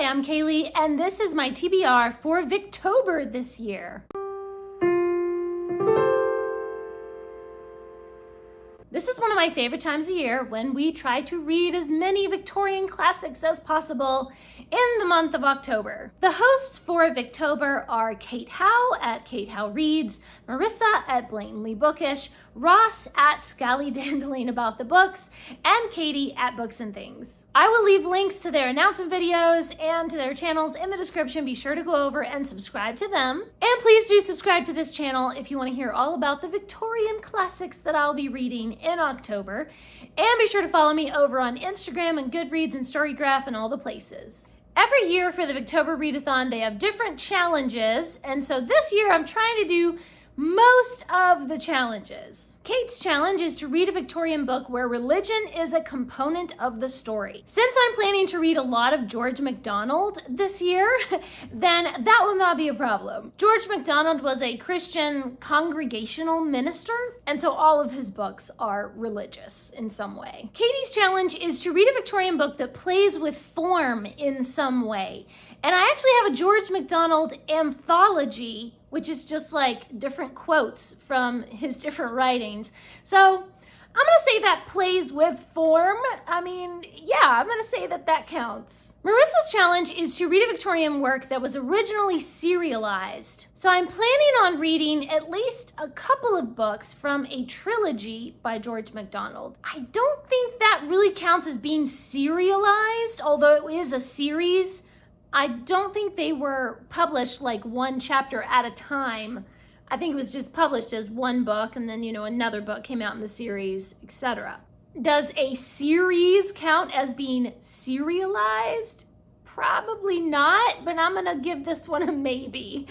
I'm Kaylee, and this is my TBR for Victober this year. This is one of my favorite times of year when we try to read as many Victorian classics as possible in the month of October. The hosts for Victober are Kate Howe at Kate Howe Reads, Marissa at Blatantly Bookish, Ross at Scally Dandelion About the Books, and Katie at Books and Things. I will leave links to their announcement videos and to their channels in the description. Be sure to go over and subscribe to them. And please do subscribe to this channel if you want to hear all about the Victorian classics that I'll be reading in October. And be sure to follow me over on Instagram and Goodreads and Storygraph and all the places. Every year for the Victober Readathon, they have different challenges. And so this year I'm trying to do most of the challenges. Kate's challenge is to read a Victorian book where religion is a component of the story. Since I'm planning to read a lot of George MacDonald this year, then that will not be a problem. George MacDonald was a Christian congregational minister, and so all of his books are religious in some way. Katie's challenge is to read a Victorian book that plays with form in some way. And I actually have a George MacDonald anthology, which is just like different quotes from his different writings. So I'm gonna say that plays with form. I'm gonna say that counts. Marissa's challenge is to read a Victorian work that was originally serialized. So I'm planning on reading at least a couple of books from a trilogy by George MacDonald. I don't think that really counts as being serialized, although it is a series. I don't think they were published like one chapter at a time. I think it was just published as one book, and then, another book came out in the series, etc. Does a series count as being serialized? Probably not, but I'm gonna give this one a maybe.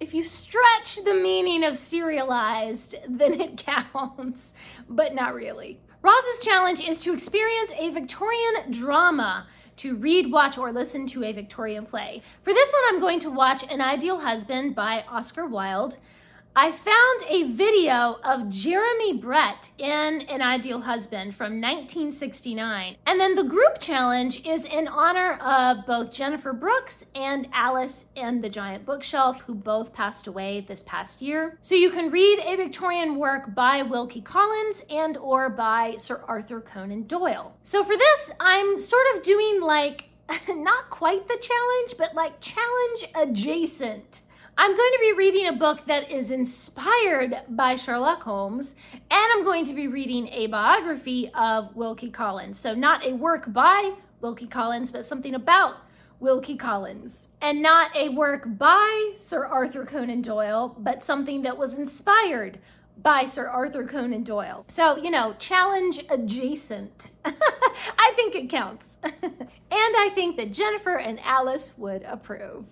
If you stretch the meaning of serialized, then it counts, but not really. Roz's challenge is to experience a Victorian drama, to read, watch, or listen to a Victorian play. For this one, I'm going to watch An Ideal Husband by Oscar Wilde. I found a video of Jeremy Brett in An Ideal Husband from 1969. And then the group challenge is in honor of both Jennifer Brooks and Alice in the Giant Bookshelf, who both passed away this past year. So you can read a Victorian work by Wilkie Collins and or by Sir Arthur Conan Doyle. So for this, I'm sort of doing like, not quite the challenge, but like challenge adjacent. I'm going to be reading a book that is inspired by Sherlock Holmes, and I'm going to be reading a biography of Wilkie Collins. So not a work by Wilkie Collins, but something about Wilkie Collins. And not a work by Sir Arthur Conan Doyle, but something that was inspired by Sir Arthur Conan Doyle. So, challenge adjacent. I think it counts. And I think that Jennifer and Alice would approve.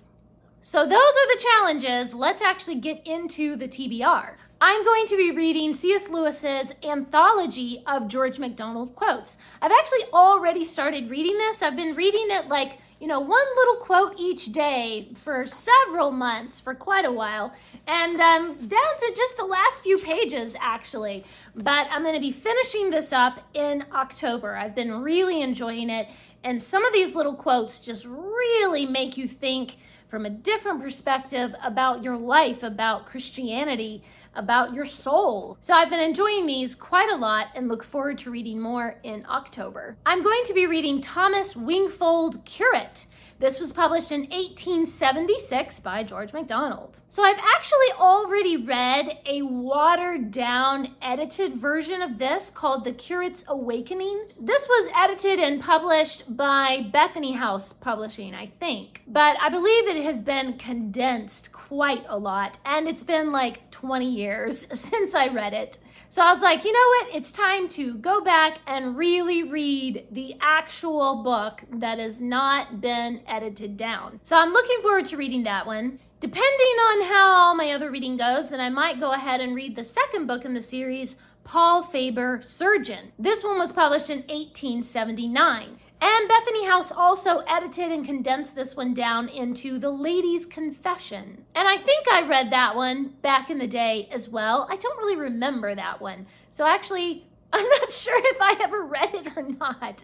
So those are the challenges. Let's actually get into the TBR. I'm going to be reading C.S. Lewis's anthology of George MacDonald quotes. I've actually already started reading this. I've been reading it like, one little quote each day for several months, for quite a while, and down to just the last few pages, actually. But I'm going to be finishing this up in October. I've been really enjoying it, and some of these little quotes just really make you think from a different perspective about your life, about Christianity, about your soul. So I've been enjoying these quite a lot and look forward to reading more in October. I'm going to be reading Thomas Wingfold Curate. This was published in 1876 by George MacDonald. So I've actually already read a watered down edited version of this called The Curate's Awakening. This was edited and published by Bethany House Publishing, I think. But I believe it has been condensed quite a lot, and it's been like 20 years since I read it. So I was like, you know what? It's time to go back and really read the actual book that has not been edited down. So I'm looking forward to reading that one. Depending on how all my other reading goes, then I might go ahead and read the second book in the series, Paul Faber, Surgeon. This one was published in 1879. And Bethany House also edited and condensed this one down into The Lady's Confession. And I think I read that one back in the day as well. I don't really remember that one. So actually, I'm not sure if I ever read it or not.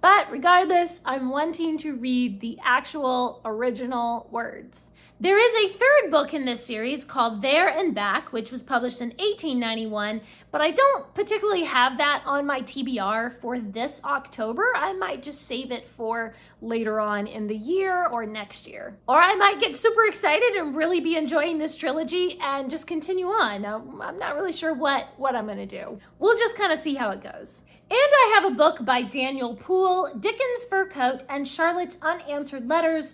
But regardless, I'm wanting to read the actual original words. There is a third book in this series called There and Back, which was published in 1891, but I don't particularly have that on my TBR for this October. I might just save it for later on in the year or next year. Or I might get super excited and really be enjoying this trilogy and just continue on. I'm not really sure what I'm gonna do. We'll just kind of see how it goes. And I have a book by Daniel Poole, Dickens' Fur Coat and Charlotte's Unanswered Letters,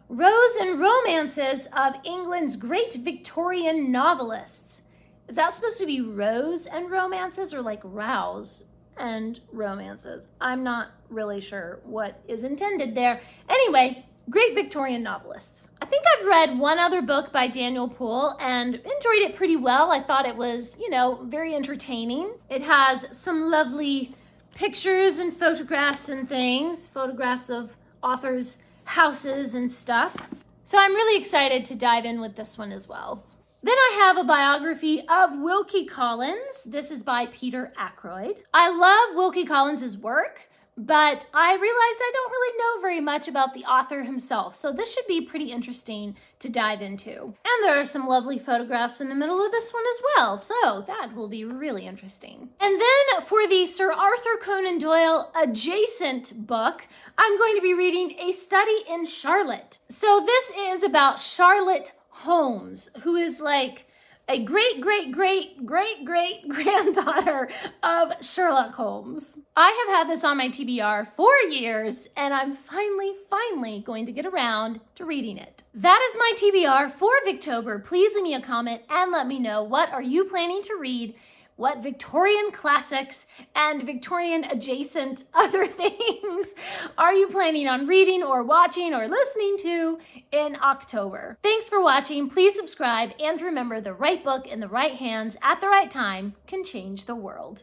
Rose and Romances of England's Great Victorian Novelists. Is that supposed to be Rose and Romances or like Rouse and Romances? I'm not really sure what is intended there. Anyway, Great Victorian Novelists. I think I've read one other book by Daniel Poole and enjoyed it pretty well. I thought it was, very entertaining. It has some lovely pictures and photographs and things, photographs of authors' houses and stuff. So I'm really excited to dive in with this one as well. Then I have a biography of Wilkie Collins. This is by Peter Ackroyd. I love Wilkie Collins's work, but I realized I don't really know very much about the author himself, so this should be pretty interesting to dive into. And there are some lovely photographs in the middle of this one as well, so that will be really interesting. And then for the Sir Arthur Conan Doyle adjacent book, I'm going to be reading A Study in Charlotte. So this is about Charlotte Holmes, who is like a great-great-great-great-great-granddaughter of Sherlock Holmes. I have had this on my TBR for years, and I'm finally going to get around to reading it. That is my TBR for Victober. Please leave me a comment and let me know, what are you planning to read? What Victorian classics and Victorian adjacent other things are you planning on reading or watching or listening to in October? Thanks for watching. Please subscribe, and remember, the right book in the right hands at the right time can change the world.